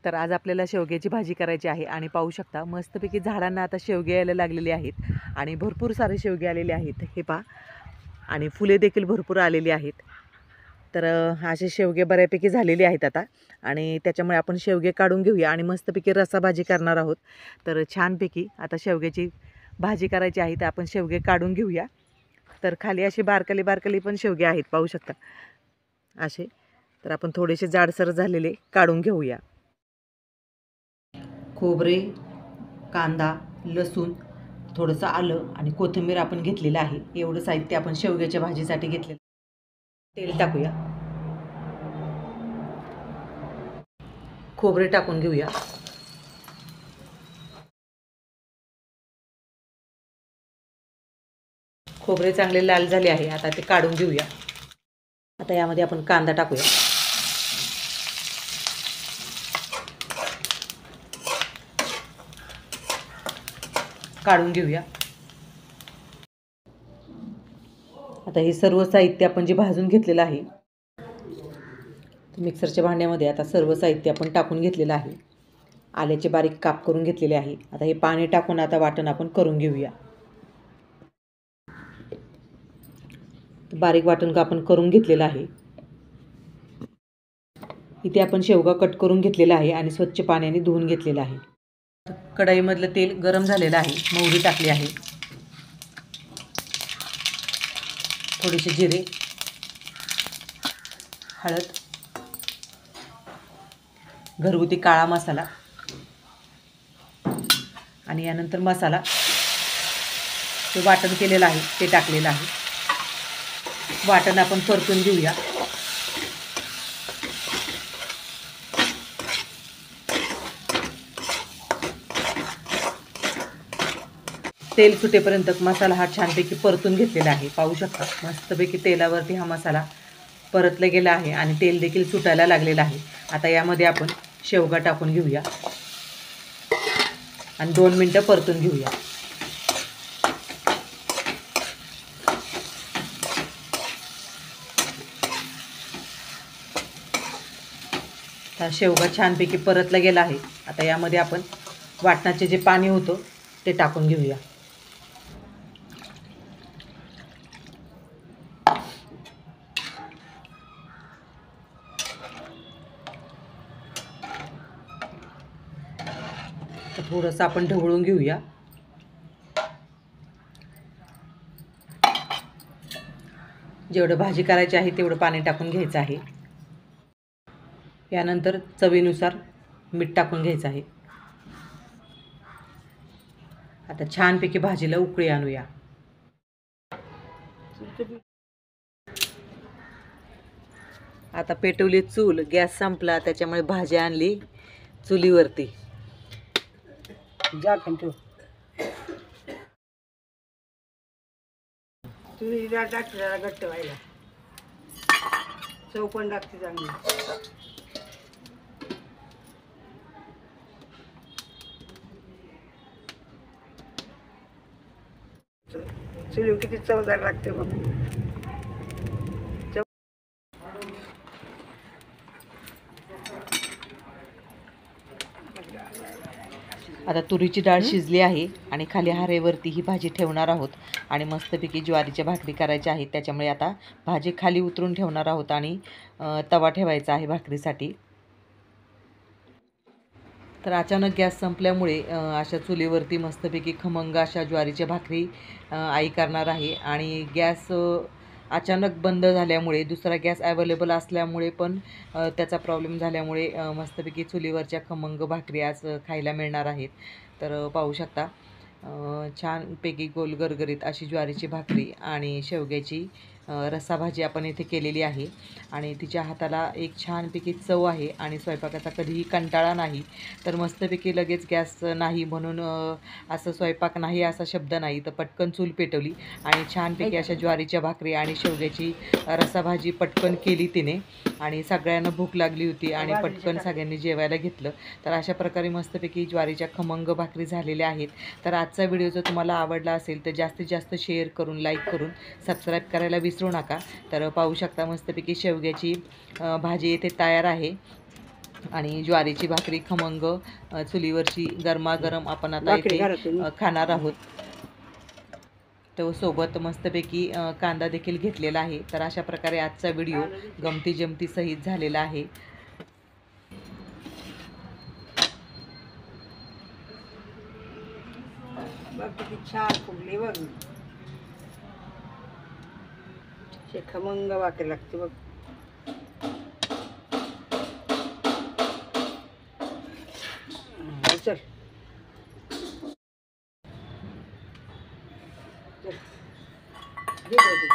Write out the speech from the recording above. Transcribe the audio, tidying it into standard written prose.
तर आज आपल्याला शेवग्याची भाजी करायची आहे आणि पाहू शकता मस्तपैकी झाडांना आता शेवगे यायला लागलेले आहेत आणि भरपूर सारे शेवगे आलेले आहेत हे पहा आणि फुले देखील भरपूर आलेली आहेत। तर असे शेवगे बऱ्यापैकी झालेले आहेत आता आणि त्याच्यामुळे आपण शेवगे काढून घेऊया आणि मस्तपैकी रसा भाजी करणार आहोत। तर छानपैकी आता शेवग्याची भाजी करायची आहे तर आपण शेवगे काढून घेऊया। तर खाली असे बारकाली पण शेवगे आहेत पाहू शकता असे। तर आपण थोडेसे जाडसर झालेले काढून घेऊया। खोबरे, कांदा, लसूण, थोडंसं आलं आणि कोथिंबीर आपण घेतलेलं आहे। एवढं साहित्य आपण शेवग्याच्या भाजीसाठी घेतलेलं। तेल टाकूया, खोबरे टाकून घेऊया, खोबरे चांगले लाल झाले आहे आता ते काढून घेऊया। आता यामध्ये आपण कांदा टाकूया, काढून घेऊया। आता हे सर्व साहित्य आपण जे भाजून घेतलेलं आहे मिक्सरच्या भांड्यामध्ये आता सर्व साहित्य आपण टाकून घेतलेलं आहे। आल्याचे बारीक काप करून घेतलेले आहे। आता हे पाणी टाकून आता वाटण आपण करून घेऊया। बारीक वाटण आपण करून घेतलेलं आहे। इथे आपण शेवगा कट करून घेतलेला आहे आणि स्वच्छ पाण्याने धुवून घेतलेला आहे। कढईमधलं तेल गरम झालेलं आहे, मोहरी टाकली आहे, थोडेसे जिरे, हळद, घरगुती काळा मसाला आणि यानंतर मसाला जे वाटण केलेलं आहे ते टाकलेलं आहे। वाटण आपण परतून घेऊया। तेल सुटेपर्यंत मसाला हा छानपैकी परतून घेतलेला आहे। पाहू शकता मस्तपैकी तेलावरती हा मसाला परतला गेला आहे आणि तेल देखील सुटायला लागलेलं आहे। आता यामध्ये आपण शेवगा टाकून घेऊया आणि 2 मिनिटं परतून घेऊया। आता शेवगा छानपैकी परतला गेला आहे। आता यामध्ये आपण वाटणाचे जे पाणी होतं ते टाकून घेऊया। थोडंसं आपण ढवळून घेऊया। जेवढं भाजी करायची आहे तेवढं पाणी टाकून घ्यायचं आहे। यानंतर चवीनुसार मीठ टाकून घ्यायचं आहे। आता छानपैकी भाजीला उकळी आणूया। आता पेटवली चूल, गॅस संपला त्याच्यामुळे भाजी आणली चुलीवरती। तुरी डाळ टाकली जरा घट्ट व्हायला, चव पण लागते चांगली। चुली किती चवदार लागते बघ। आता तुरीची डाळ शिजली आहे आणि खाली हारेवरती ही भाजी ठेवणार आहोत आणि मस्तपैकी ज्वारीच्या भाकरी करायच्या आहेत। त्याच्यामुळे आता भाजी खाली उतरून ठेवणार आहोत आणि तवा ठेवायचा आहे भाकरीसाठी। तर अचानक गॅस संपल्यामुळे अशा चुलीवरती मस्तपैकी खमंग अशा ज्वारीच्या भाकरी आई करणार आहे आणि गॅस अचानक बंद झाल्यामुळे दुसरा गॅस अवेलेबल असल्यामुळे पण त्याचा प्रॉब्लेम झाल्यामुळे मस्तपैकी चुलीवरच्या खमंग भाकरी आज खायला मिळणार आहेत। तर पाहू शकता छानपैकी गोल गरगरीत अशी ज्वारीची भाकरी आणि शेवग्याची रस्साभाजी आपण इथे केलेली आहे आणि तिच्या हाताला एक छानपैकी चव आहे आणि स्वयंपाकाचा कधीही कंटाळा नाही। तर मस्तपैकी लगेच गॅस नाही म्हणून असं स्वयंपाक नाही असा शब्द नाही, तर पटकन चूल पेटवली आणि छानपैकी अशा ज्वारीच्या भाकरी आणि शेवग्याची रस्साभाजी पटकन केली तिने आणि सगळ्यांना भूक लागली होती आणि पटकन सगळ्यांनी जेवायला घेतलं। तर अशा प्रकारे मस्तपैकी ज्वारीच्या खमंग भाकरी झालेल्या आहेत। तर आजचा व्हिडिओ जर तुम्हाला आवडला असेल तर जास्तीत जास्त शेअर करून, लाईक करून, सबस्क्राईब करायला विसरू नका। तर पाहू शकता मस्तपैकी शेवग्याची भाजी इथे तयार आहे आणि ज्वारीची भाकरी खमंग चुलीवरची गरमागरम आपण आता भाकरी इथे घरातून खाणार आहोत. तो सोबत मस्तपैकी कांदा देखील घेतलेला आहे. तर अशा प्रकारे आजचा व्हिडिओ गमती जमती सहित झालेला आहे. बघ किती छान फुगली बघ. अशी खमंग भाकरी लागते बघ. चल चल. घे बाई.